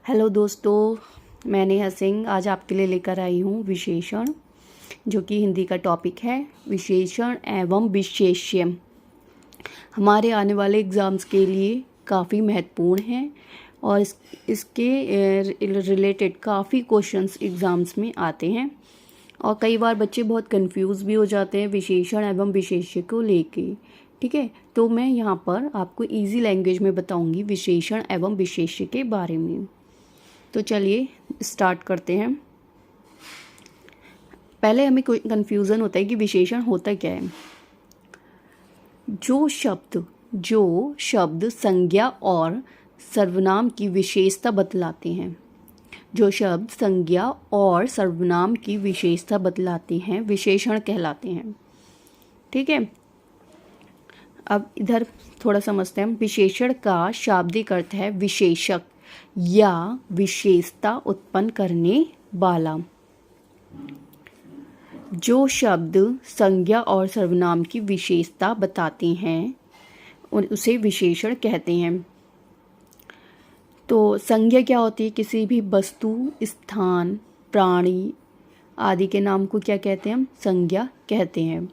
Hello दोस्तों, मैं नेहा सिंह आज आपके लिए लेकर आई हूँ विशेषण, जो कि हिंदी का टॉपिक है। विशेषण एवं विशेष्य हमारे आने वाले एग्ज़ाम्स के लिए काफ़ी महत्वपूर्ण हैं और इसके रिलेटेड काफ़ी क्वेश्चंस एग्ज़ाम्स में आते हैं और कई बार बच्चे बहुत कंफ्यूज भी हो जाते हैं विशेषण एवं विशेष्य को लेके। ठीक है, तो मैं यहाँ पर आपको इजी लैंग्वेज में बताऊँगी विशेषण एवं विशेष्य के बारे में। तो चलिए स्टार्ट करते हैं। पहले हमें कोई कन्फ्यूज़न होता है कि विशेषण होता क्या है। जो शब्द संज्ञा और सर्वनाम की विशेषता बतलाते हैं, जो शब्द संज्ञा और सर्वनाम की विशेषता बतलाते हैं विशेषण कहलाते हैं। ठीक है, अब इधर थोड़ा समझते हैं। विशेषण का शाब्दिक अर्थ है विशेषक या विशेषता उत्पन्न करने वाला। जो शब्द संज्ञा और सर्वनाम की विशेषता बताते हैं उसे विशेषण कहते हैं। तो संज्ञा क्या होती है? किसी भी वस्तु, स्थान, प्राणी आदि के नाम को क्या कहते हैं? हम संज्ञा कहते हैं।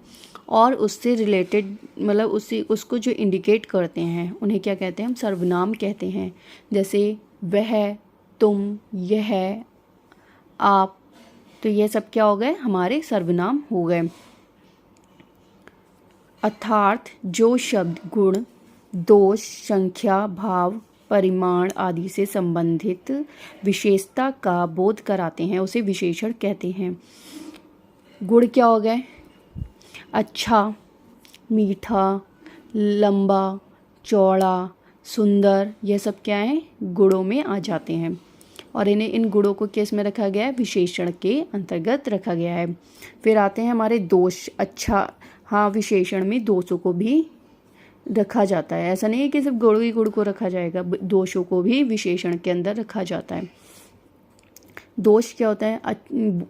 और उससे रिलेटेड मतलब उसको जो इंडिकेट करते हैं उन्हें क्या कहते हैं? हम सर्वनाम कहते हैं। जैसे वह, तुम, यह, आप, तो ये सब क्या हो गए? हमारे सर्वनाम हो गए। अर्थात जो शब्द गुण, दोष, संख्या, भाव, परिमाण आदि से संबंधित विशेषता का बोध कराते हैं उसे विशेषण कहते हैं। गुण क्या हो गए? अच्छा, मीठा, लंबा, चौड़ा, सुंदर, ये सब क्या है? गुणों में आ जाते हैं और इन गुणों को किस में रखा गया है? विशेषण के अंतर्गत रखा गया है। फिर आते हैं हमारे दोष। अच्छा, हाँ, विशेषण में दोषों को भी रखा जाता है। ऐसा नहीं है कि सिर्फ गुण को रखा जाएगा, दोषों को भी विशेषण के अंदर रखा जाता है। दोष क्या होता है?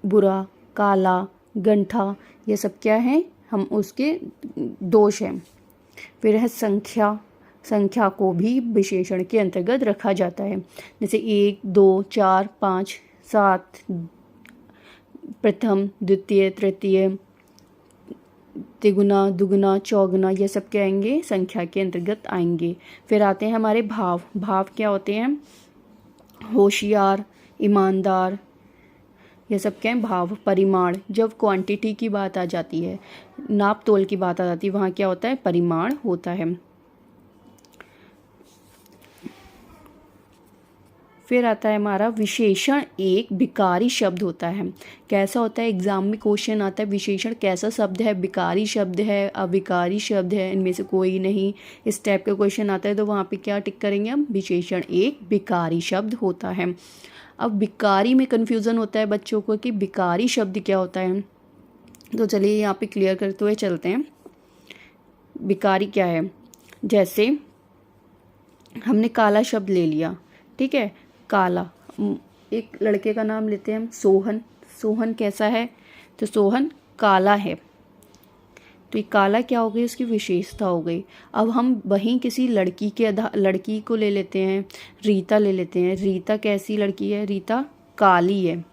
बुरा, काला, गंठा, ये सब क्या है? हम उसके दोष हैं। फिर है संख्या। संख्या को भी विशेषण के अंतर्गत रखा जाता है। जैसे 1, 2, 4, 5, 7, प्रथम, द्वितीय, तृतीय, तिगुना, दुगुना, चौगुना, ये सब क्या आएंगे? संख्या के अंतर्गत आएंगे। फिर आते हैं हमारे भाव। भाव क्या होते हैं? होशियार, ईमानदार, ये सब क्या है? भाव। परिमाण, जब क्वांटिटी की बात आ जाती है, नाप तोल की बात आ जाती है, वहाँ क्या होता है? परिमाण होता है। फिर आता है हमारा विशेषण एक विकारी शब्द होता है। कैसा होता है? एग्जाम में क्वेश्चन आता है विशेषण कैसा शब्द है? विकारी शब्द है, अविकारी शब्द है, इनमें से कोई नहीं, इस टाइप का क्वेश्चन आता है तो वहाँ पे क्या टिक करेंगे हम? विशेषण एक विकारी शब्द होता है। अब विकारी में कन्फ्यूज़न होता है बच्चों को कि विकारी शब्द क्या होता है, तो चलिए यहाँ पे क्लियर करते हुए चलते हैं। विकारी क्या है? जैसे हमने काला शब्द ले लिया, ठीक है, काला। एक लड़के का नाम लेते हैं हम, सोहन। सोहन कैसा है? तो सोहन काला है, तो ये काला क्या हो गई? उसकी विशेषता हो गई। अब हम वहीं किसी लड़की को ले लेते हैं, रीता ले लेते हैं। रीता कैसी लड़की है? रीता काली है,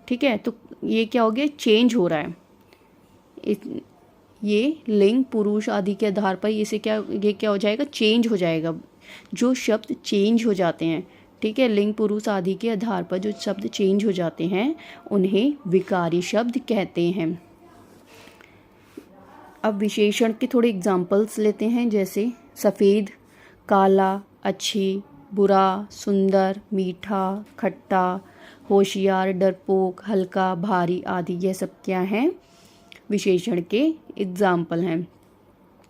ठीक है। तो ये क्या हो गया? चेंज हो रहा है। ये लिंग, पुरुष आदि के आधार पर ये क्या हो जाएगा? चेंज हो जाएगा। जो शब्द चेंज हो जाते हैं, ठीक है, लिंग, पुरुष आदि के आधार पर जो शब्द चेंज हो जाते हैं उन्हें विकारी शब्द कहते हैं। अब विशेषण के थोड़े एग्जाम्पल्स लेते हैं। जैसे सफ़ेद, काला, अच्छी, बुरा, सुंदर, मीठा, खट्टा, होशियार, डरपोक, हल्का, भारी आदि, ये सब क्या हैं? विशेषण के एग्जाम्पल हैं।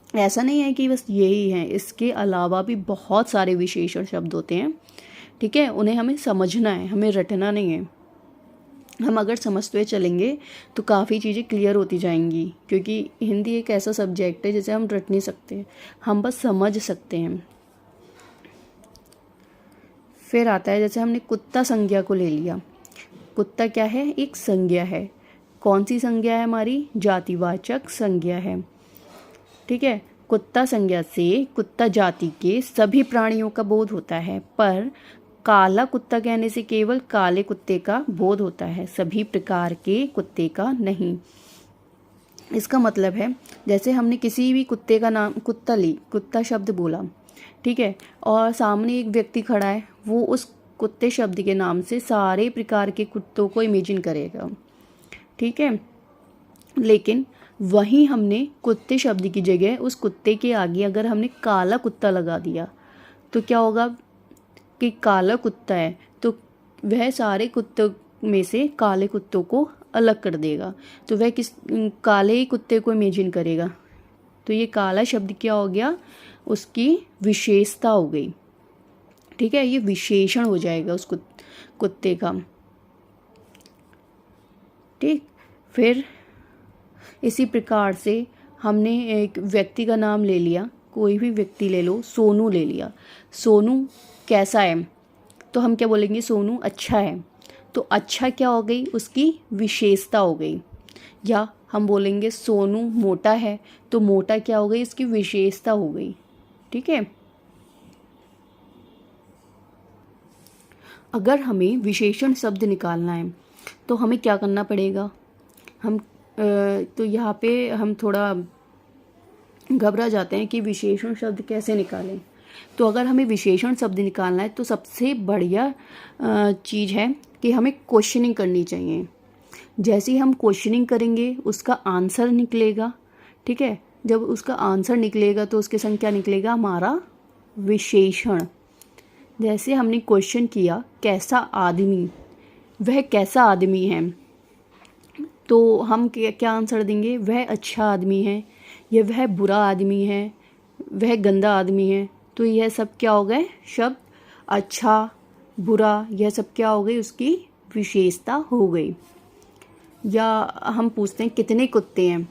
ऐसा नहीं है कि बस यही हैं, इसके अलावा भी बहुत सारे विशेषण शब्द होते हैं, ठीक है। उन्हें हमें समझना है, हमें रटना नहीं है। हम अगर समझते हुए चलेंगे तो काफ़ी चीज़ें क्लियर होती जाएंगी, क्योंकि हिंदी एक ऐसा सब्जेक्ट है जिसे हम रट नहीं सकते, हम बस समझ सकते हैं। फिर आता है जैसे हमने कुत्ता संज्ञा को ले लिया। कुत्ता क्या है? एक संज्ञा है। कौन सी संज्ञा है? हमारी जातिवाचक संज्ञा है, ठीक है। कुत्ता संज्ञा से कुत्ता जाति के सभी प्राणियों का बोध होता है, पर काला कुत्ता कहने से केवल काले कुत्ते का बोध होता है, सभी प्रकार के कुत्ते का नहीं। इसका मतलब है जैसे हमने किसी भी कुत्ते का नाम कुत्ता शब्द बोला, ठीक है, और सामने एक व्यक्ति खड़ा है, वो उस कुत्ते शब्द के नाम से सारे प्रकार के कुत्तों को इमेजिन करेगा, ठीक है। लेकिन वहीं हमने कुत्ते शब्द की जगह उस कुत्ते के आगे अगर हमने काला कुत्ता लगा दिया तो क्या होगा कि काला कुत्ता है तो वह सारे कुत्तों में से काले कुत्तों को अलग कर देगा, तो वह किस काले ही कुत्ते को इमेजिन करेगा। तो ये काला शब्द क्या हो गया, उसकी विशेषता हो गई, ठीक है, ये विशेषण हो जाएगा उस कुत्ते का, ठीक। फिर इसी प्रकार से हमने एक व्यक्ति का नाम ले लिया, कोई भी व्यक्ति ले लो, सोनू ले लिया, सोनू कैसा है तो हम क्या बोलेंगे, सोनू अच्छा है, तो अच्छा क्या हो गई, उसकी विशेषता हो गई। या हम बोलेंगे सोनू मोटा है तो मोटा क्या हो गई, इसकी विशेषता हो गई, ठीक है। अगर हमें विशेषण शब्द निकालना है तो हमें क्या करना पड़ेगा, हम तो यहाँ पे हम थोड़ा घबरा जाते हैं कि विशेषण शब्द कैसे निकालें। तो अगर हमें विशेषण शब्द निकालना है तो सबसे बढ़िया चीज़ है कि हमें क्वेश्चनिंग करनी चाहिए। जैसे ही हम क्वेश्चनिंग करेंगे उसका आंसर निकलेगा, ठीक है, जब उसका आंसर निकलेगा तो उसके संग क्या निकलेगा, हमारा विशेषण। जैसे हमने क्वेश्चन किया कैसा आदमी, वह कैसा आदमी है, तो हम क्या आंसर देंगे, वह अच्छा आदमी है, या वह बुरा आदमी है, वह गंदा आदमी है। तो यह सब क्या हो गए शब्द, अच्छा बुरा, यह सब क्या हो गई, उसकी विशेषता हो गई। या हम पूछते हैं कितने कुत्ते हैं,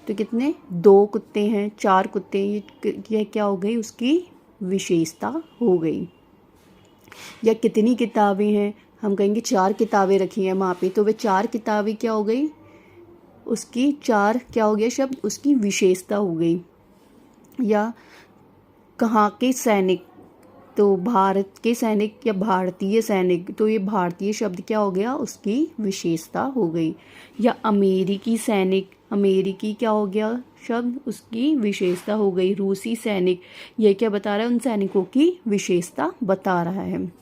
तो कितने, 2 कुत्ते हैं, 4 कुत्ते हैं, यह क्या हो गई, उसकी विशेषता हो गई। या कितनी किताबें हैं, हम कहेंगे 4 किताबें रखी हैं वहाँ पे, तो वह 4 किताबें क्या हो गई, उसकी 4 क्या हो गया शब्द, उसकी विशेषता हो गई। या कहाँ के सैनिक, तो भारत के सैनिक या भारतीय सैनिक, तो ये भारतीय शब्द क्या हो गया, उसकी विशेषता हो गई। या अमेरिकी सैनिक, अमेरिकी क्या हो गया शब्द, उसकी विशेषता हो गई। रूसी सैनिक, ये क्या बता रहा है, उन सैनिकों की विशेषता बता रहा है।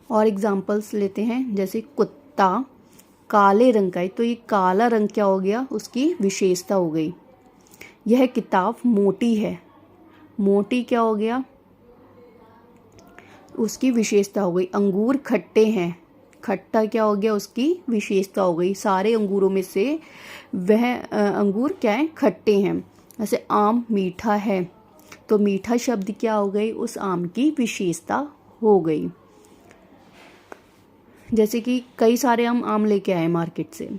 और एग्जाम्पल्स लेते हैं, जैसे कुत्ता काले रंग का है तो ये काला रंग क्या हो गया, उसकी विशेषता हो गई। यह किताब मोटी है, मोटी क्या हो गया, उसकी विशेषता हो गई। अंगूर खट्टे हैं, खट्टा क्या हो गया, उसकी विशेषता हो गई। सारे अंगूरों में से वह अंगूर क्या है, खट्टे हैं। जैसे आम मीठा है तो मीठा शब्द क्या हो गई, उस आम की विशेषता हो गई। जैसे कि कई सारे हम आम लेके आए मार्केट से,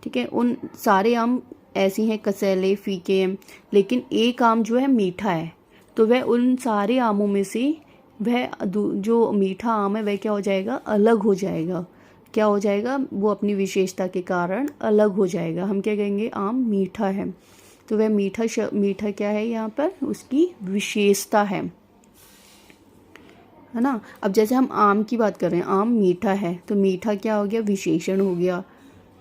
ठीक है, उन सारे आम ऐसे हैं कसैले फीके हैं, लेकिन एक आम जो है मीठा है, तो वह उन सारे आमों में से वह जो मीठा आम है वह क्या हो जाएगा, अलग हो जाएगा। क्या हो जाएगा, वो अपनी विशेषता के कारण अलग हो जाएगा। हम क्या कहेंगे, आम मीठा है, तो वह मीठा क्या है, यहाँ पर उसकी विशेषता है ना। अब जैसे हम आम की बात कर रहे हैं, आम मीठा है तो मीठा क्या हो गया, विशेषण हो गया।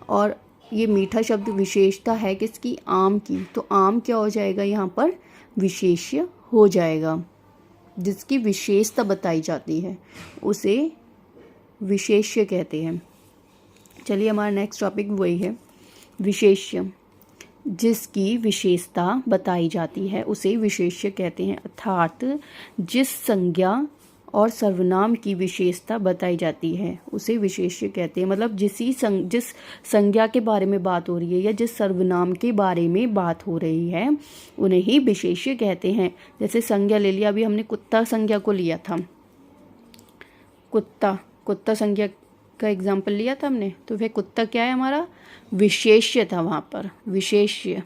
और ये मीठा शब्द विशेषता है किसकी, आम की, तो आम क्या हो जाएगा, यहाँ पर विशेष्य हो जाएगा। जिसकी विशेषता बताई जाती है उसे विशेष्य कहते हैं। चलिए हमारा नेक्स्ट टॉपिक वही है, विशेष्य। जिसकी विशेषता बताई जाती है उसे विशेष्य कहते हैं, अर्थात जिस संज्ञा और सर्वनाम की विशेषता बताई जाती है उसे विशेष्य कहते हैं। मतलब जिस संज्ञा के बारे में बात हो रही है या जिस सर्वनाम के बारे में बात हो रही है उन्हें ही विशेष्य कहते हैं। जैसे संज्ञा ले लिया, अभी हमने कुत्ता संज्ञा को लिया था, कुत्ता संज्ञा का एग्जाम्पल लिया था हमने, तो वह कुत्ता क्या है, हमारा विशेष्य था, वहाँ पर विशेष्य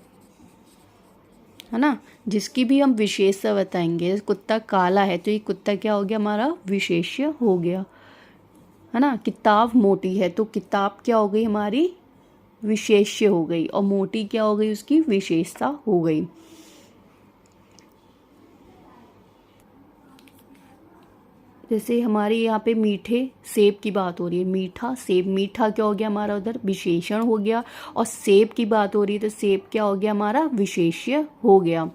है ना। जिसकी भी हम विशेषता बताएंगे, कुत्ता काला है तो ये कुत्ता क्या हो गया, हमारा विशेष्य हो गया, है ना। किताब मोटी है तो किताब क्या हो गई, हमारी विशेष्य हो गई, और मोटी क्या हो गई, उसकी विशेषता हो गई। जैसे हमारे यहाँ पे मीठे सेब की बात हो रही है, मीठा सेब, मीठा क्या हो गया हमारा उधर विशेषण हो गया, और सेब की बात हो रही है तो सेब क्या हो गया हमारा विशेष्य हो गया।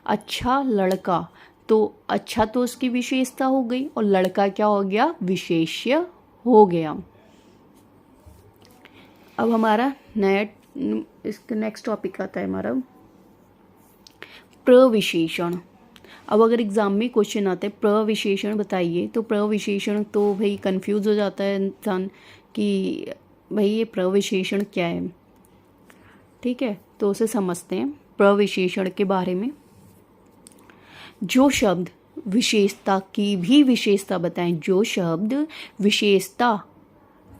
अच्छा लड़का, तो अच्छा तो उसकी विशेषता हो गई, और लड़का क्या हो गया विशेष्य हो गया। अब हमारा नया इसका नेक्स्ट टॉपिक आता है हमारा प्रविशेषण। अब अगर एग्जाम में क्वेश्चन आता है प्रविशेषण बताइए, तो प्रविशेषण तो भाई कंफ्यूज हो जाता है इंसान कि भाई ये प्रविशेषण क्या है। ठीक है, तो उसे समझते हैं प्रविशेषण के बारे में। जो शब्द विशेषता की भी विशेषता बताएं, जो शब्द विशेषता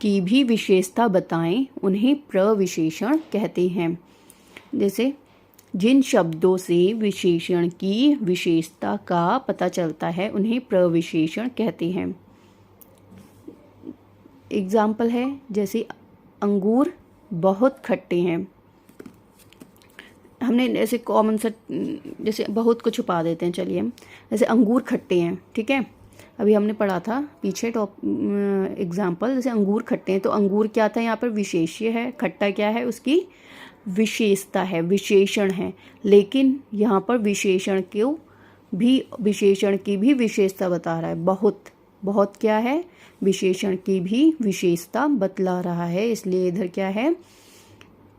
की भी विशेषता बताएं उन्हें प्रविशेषण कहते हैं। जैसे जिन शब्दों से विशेषण की विशेषता का पता चलता है उन्हें प्रविशेषण कहते हैं। एग्जाम्पल है जैसे अंगूर बहुत खट्टे हैं। हमने ऐसे कॉमन सा जैसे बहुत को छुपा देते हैं, चलिए हम जैसे अंगूर खट्टे हैं, ठीक है। अभी हमने पढ़ा था पीछे एग्जाम्पल, जैसे अंगूर खट्टे हैं, तो अंगूर क्या था यहाँ पर विशेष्य है, खट्टा क्या है उसकी विशेषता है, विशेषण है। लेकिन यहाँ पर विशेषण की भी विशेषता बता रहा है। बहुत, बहुत क्या है विशेषण की भी विशेषता बतला रहा है, इसलिए इधर क्या है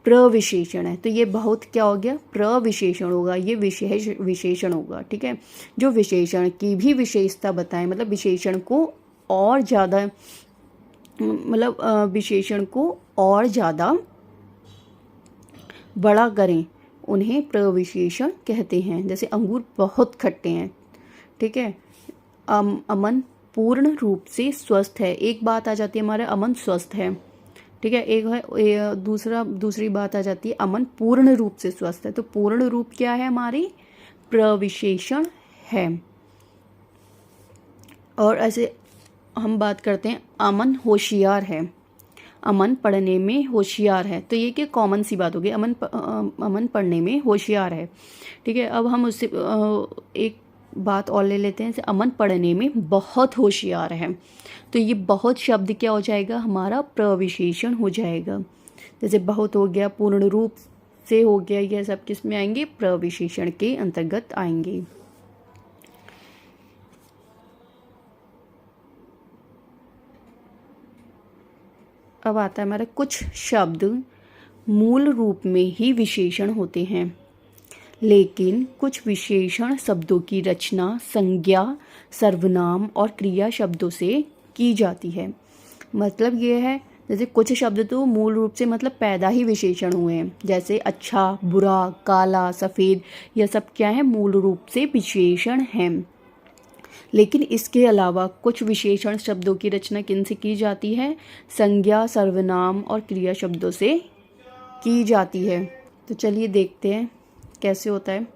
प्रविशेषण है। तो ये बहुत क्या हो गया प्रविशेषण होगा, ये विशेष विशेषण होगा। ठीक है, जो विशेषण की भी विशेषता बताएं, मतलब विशेषण को और ज़्यादा, मतलब विशेषण को और ज़्यादा बड़ा करें उन्हें प्रविशेषण कहते हैं। जैसे अंगूर बहुत खट्टे हैं, ठीक है। अमन पूर्ण रूप से स्वस्थ है, एक बात आ जाती है हमारा अमन स्वस्थ है, ठीक है। एक है दूसरी बात आ जाती है अमन पूर्ण रूप से स्वस्थ है। तो पूर्ण रूप क्या है हमारी प्रविशेषण है। और ऐसे हम बात करते हैं अमन होशियार है, अमन पढ़ने में होशियार है, तो ये क्या कॉमन सी बात होगी, अमन पढ़ने में होशियार है, ठीक है। अब हम उससे एक बात और ले लेते हैं, अमन पढ़ने में बहुत होशियार है, तो ये बहुत शब्द क्या हो जाएगा हमारा प्रविशेषण हो जाएगा। जैसे बहुत हो गया, पूर्ण रूप से हो गया, ये सब किस में आएंगे प्रविशेषण के अंतर्गत आएंगे। अब आता है हमारा कुछ शब्द मूल रूप में ही विशेषण होते हैं, लेकिन कुछ विशेषण शब्दों की रचना संज्ञा, सर्वनाम और क्रिया शब्दों से की जाती है। मतलब ये है जैसे कुछ शब्द तो मूल रूप से मतलब पैदा ही विशेषण हुए हैं, जैसे अच्छा, बुरा, काला, सफ़ेद, यह सब क्या है मूल रूप से विशेषण हैं। लेकिन इसके अलावा कुछ विशेषण शब्दों की रचना किन से की जाती है, संज्ञा, सर्वनाम और क्रिया शब्दों से की जाती है। तो चलिए देखते हैं कैसे होता है।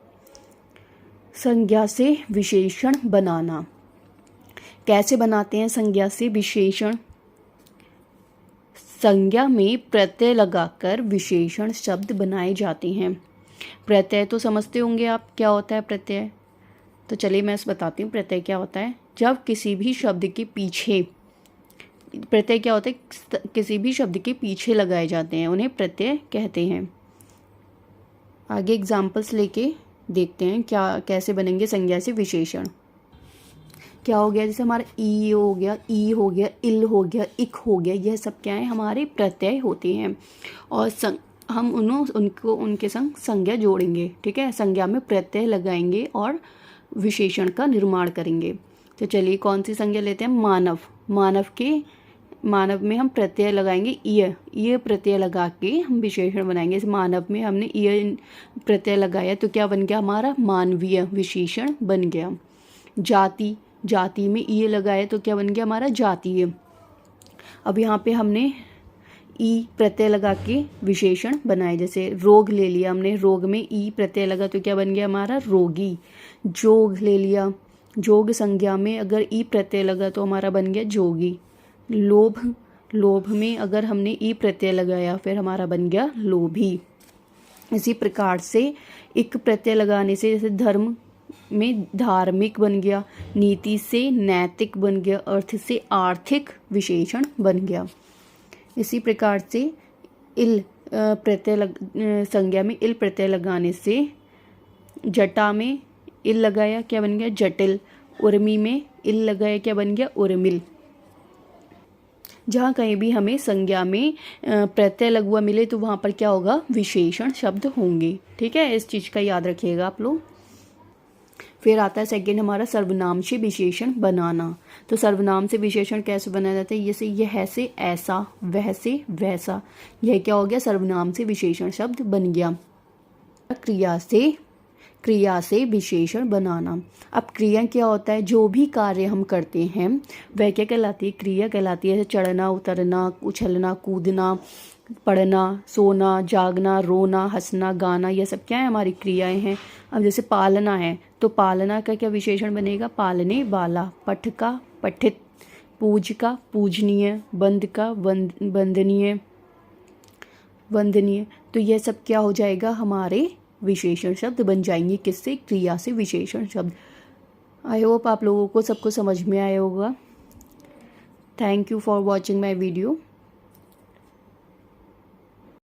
संज्ञा से विशेषण बनाना, कैसे बनाते हैं संज्ञा से विशेषण। संज्ञा में प्रत्यय लगाकर विशेषण शब्द बनाए जाते हैं। प्रत्यय तो समझते होंगे आप क्या होता है प्रत्यय, तो चलिए मैं बताती हूँ प्रत्यय क्या होता है। जब किसी भी शब्द के पीछे, प्रत्यय क्या होता है किसी भी शब्द के पीछे लगाए जाते हैं उन्हें प्रत्यय कहते हैं। आगे एग्जाम्पल्स लेके देखते हैं क्या कैसे बनेंगे संज्ञा से विशेषण। क्या हो गया, जैसे हमारा ई हो गया, इल हो गया, इक हो गया, यह सब क्या है हमारे प्रत्यय होते हैं। और हम उनके संग संज्ञा जोड़ेंगे, ठीक है। संज्ञा में प्रत्यय लगाएंगे और विशेषण का निर्माण करेंगे। तो चलिए कौन सी संज्ञा लेते हैं, मानव। मानव में हम प्रत्यय लगाएंगे य प्रत्यय लगा के हम विशेषण बनाएंगे। इस मानव में हमने य प्रत्यय लगाया तो क्या बन गया हमारा मानवीय विशेषण बन गया। जाति में य लगाया तो क्या बन गया हमारा जातीय। अब यहाँ पे हमने ई प्रत्यय लगा के विशेषण बनाए, जैसे रोग ले लिया हमने, रोग में ई प्रत्यय लगा तो क्या बन गया हमारा रोगी। जोग ले लिया, जोग संज्ञा में अगर ई प्रत्यय लगा तो हमारा बन गया जोगी। लोभ में अगर हमने ई प्रत्यय लगाया फिर हमारा बन गया लोभी। इसी प्रकार से इक प्रत्यय लगाने से जैसे धर्म में धार्मिक बन गया, नीति से नैतिक बन गया, अर्थ से आर्थिक विशेषण बन गया। इसी प्रकार से इल संज्ञा में इल प्रत्यय लगाने से जटा में इल लगाया, क्या बन गया? जटिल। उर्मी में इल लगाया, क्या बन गया? उर्मिल। जहाँ कहीं भी हमें संज्ञा में प्रत्यय लगा हुआ मिले तो वहाँ पर क्या होगा? विशेषण शब्द होंगे। ठीक है, इस चीज़ का याद रखिएगा आप लोग। फिर आता है सेकंड हमारा सर्वनाम से विशेषण बनाना। तो सर्वनाम से विशेषण कैसे बनाया जाता है? जैसे यह से ऐसा, वह से वैसा, यह क्या हो गया? सर्वनाम से विशेषण शब्द बन गया। क्रिया से विशेषण बनाना। अब क्रिया क्या होता है? जो भी कार्य हम करते हैं वह क्या कहलाती है? क्रिया कहलाती है। जैसे चढ़ना, उतरना, उछलना, कूदना, पढ़ना, सोना, जागना, रोना, हंसना, गाना, यह सब क्या है? हमारी क्रियाएं हैं। अब जैसे पालना है तो पालना का क्या विशेषण बनेगा? पालने वाला। पठ का पठित, पूज का पूजनीय, बंद का वंदनीय, वंदनीय। तो यह सब क्या हो जाएगा? हमारे विशेषण शब्द बन जाएंगे। किससे? क्रिया से विशेषण शब्द। आई होप आप लोगों को सबको समझ में आया होगा। Thank you for watching my video.